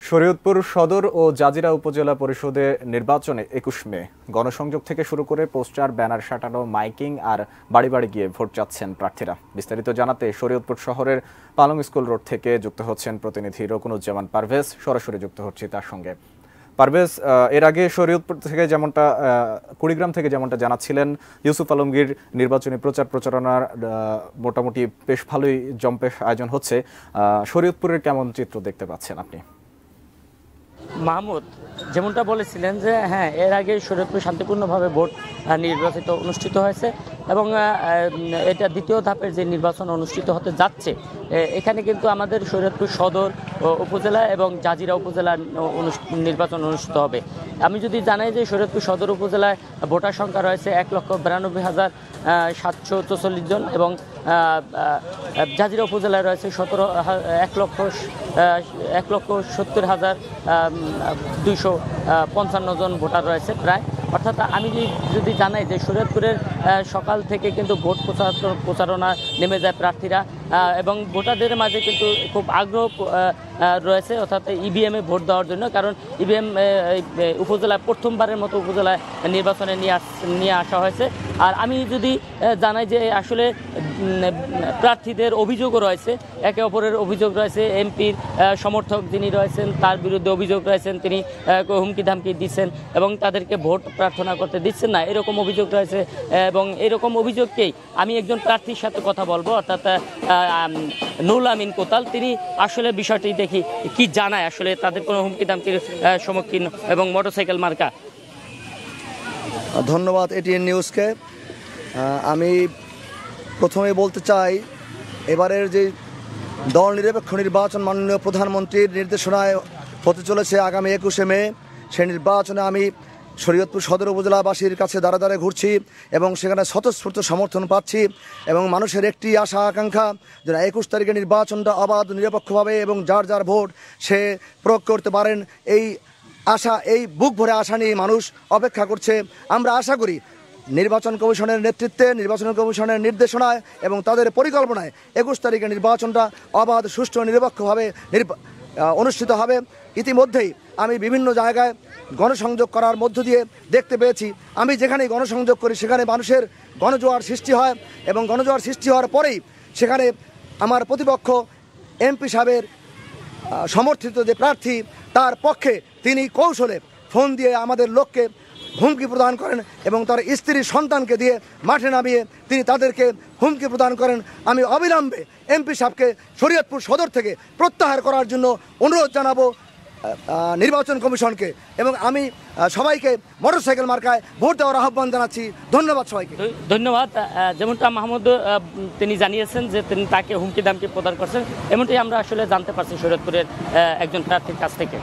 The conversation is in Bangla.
শরীয়তপুর সদর ও জাজিরা উপজেলা পরিষদের নির্বাচনে ২১ মে গণসংযোগ থেকে শুরু করে পোস্টার, ব্যানার সাঁটানো, মাইকিং আর বাড়ি বাড়ি গিয়ে ভোট চাচ্ছেন প্রার্থীরা। বিস্তারিত জানাতে শরীয়তপুর শহরের পালং স্কুল রোড থেকে যুক্ত হচ্ছেন প্রতিনিধি রকুনুজ্জামান পারভেজ। সরাসরি যুক্ত হচ্ছি তার সঙ্গে। পারভেজ, এর আগে শরীয়তপুর থেকে কুড়িগ্রাম থেকে যেমনটা জানাচ্ছিলেন, ইউসুফ আলমগীর নির্বাচনী প্রচারণার মোটামুটি বেশ ভালোই জম্পেশ আয়োজন হচ্ছে। শরীয়তপুরের কেমন চিত্র দেখতে পাচ্ছেন আপনি? মাহমুদ, যেমনটা বলেছিলেন যে হ্যাঁ, এর আগে শরীয়তপুর শান্তিপূর্ণভাবে ভোট নির্বাচিত অনুষ্ঠিত হয়েছে এবং এটা দ্বিতীয় ধাপের যে নির্বাচন অনুষ্ঠিত হতে যাচ্ছে। এখানে কিন্তু আমাদের শরীয়তপুর সদর উপজেলা এবং জাজিরা উপজেলার নির্বাচন অনুষ্ঠিত হবে। আমি যদি জানাই যে শরীয়তপুর সদর উপজেলায় ভোটার সংখ্যা রয়েছে ১,৯২,৭৪৪ জন এবং জাজিরা উপজেলায় রয়েছে ১,৭০,২৫৫ জন ভোটার রয়েছে প্রায়। অর্থাৎ আমি যদি জানাই যে শরীয়তপুরের সকাল থেকে কিন্তু ভোট প্রচারণা নেমে যায় প্রার্থীরা এবং ভোটারদের মাঝে কিন্তু খুব আগ্রহ রয়েছে, অর্থাৎ ইভিএমে ভোট দেওয়ার জন্য। কারণ ইভিএম উপজেলায় প্রথমবারের মতো উপজেলায় নির্বাচনে নিয়ে আসা হয়েছে। আর আমি যদি জানাই যে আসলে প্রার্থীদের অভিযোগও রয়েছে, একে অপরের অভিযোগ রয়েছে। এমপির সমর্থক যিনি রয়েছেন তার বিরুদ্ধে অভিযোগ রয়েছেন, তিনি হুমকি ধামকি দিচ্ছেন এবং তাদেরকে ভোট প্রার্থনা করতে দিচ্ছেন না, এরকম অভিযোগ রয়েছে। এবং এরকম অভিযোগকেই আমি একজন প্রার্থীর সাথে কথা বলবো, অর্থাৎ নুরুল আমিন কোতাল। তিনি আসলে বিষয়টি দেখি কি জানায়, আসলে তাদের কোনো হুমকি ধামকির সম্মুখীন এবং মোটরসাইকেল মার্কা। ধন্যবাদ এটিএন নিউজকে। আমি প্রথমে বলতে চাই, এবারের যে দল নিরপেক্ষ নির্বাচন মাননীয় প্রধানমন্ত্রীর নির্দেশনায় হতে চলেছে আগামী ২১শে মে, সেই নির্বাচনে আমি শরীয়তপুর সদর উপজেলাবাসীর কাছে দ্বারে দ্বারে ঘুরছি এবং সেখানে স্বতঃস্ফূর্ত সমর্থন পাচ্ছি এবং মানুষের একটি আশা আকাঙ্ক্ষা যে ২১ তারিখে নির্বাচনটা অবাধ নিরপেক্ষভাবে এবং যার যার ভোট সে প্রয়োগ করতে পারেন, এই আশা, এই বুক ভরে আশা নিয়ে মানুষ অপেক্ষা করছে। আমরা আশা করি নির্বাচন কমিশনের নেতৃত্বে, নির্বাচন কমিশনের নির্দেশনায় এবং তাদের পরিকল্পনায় ২১ তারিখে নির্বাচনটা অবাধ, সুষ্ঠু, নিরপেক্ষভাবে অনুষ্ঠিত হবে। ইতিমধ্যেই আমি বিভিন্ন জায়গায় গণসংযোগ করার মধ্য দিয়ে দেখতে পেয়েছি, আমি যেখানেই গণসংযোগ করি সেখানে মানুষের গণজোয়ার সৃষ্টি হয় এবং গণজোয়ার সৃষ্টি হওয়ার পরেই সেখানে আমার প্রতিপক্ষ এমপি সাহেবের সমর্থিত যে প্রার্থী তার পক্ষে তিনি কৌশলে ফোন দিয়ে আমাদের লোককে হুমকি প্রদান করেন এবং তার স্ত্রীর সন্তানকে দিয়ে মাঠে নামিয়ে তিনি তাদেরকে হুমকি প্রদান করেন। আমি অবিলম্বে এমপি সাহেবকে শরীয়তপুর সদর থেকে প্রত্যাহার করার জন্য অনুরোধ জানাবো নির্বাচন কমিশনকে এবং আমি সবাইকে মোটরসাইকেল মার্কায় ভোট দেওয়ার আহ্বান জানাচ্ছি। ধন্যবাদ সবাইকে। ধন্যবাদ। যেমনটা মাহমুদ তিনি জানিয়েছেন যে তিনি তাকে হুমকি দামকি প্রদান করছেন, এমনটাই আমরা আসলে জানতে পারছি শরীয়তপুরের একজন প্রার্থীর কাছ থেকে।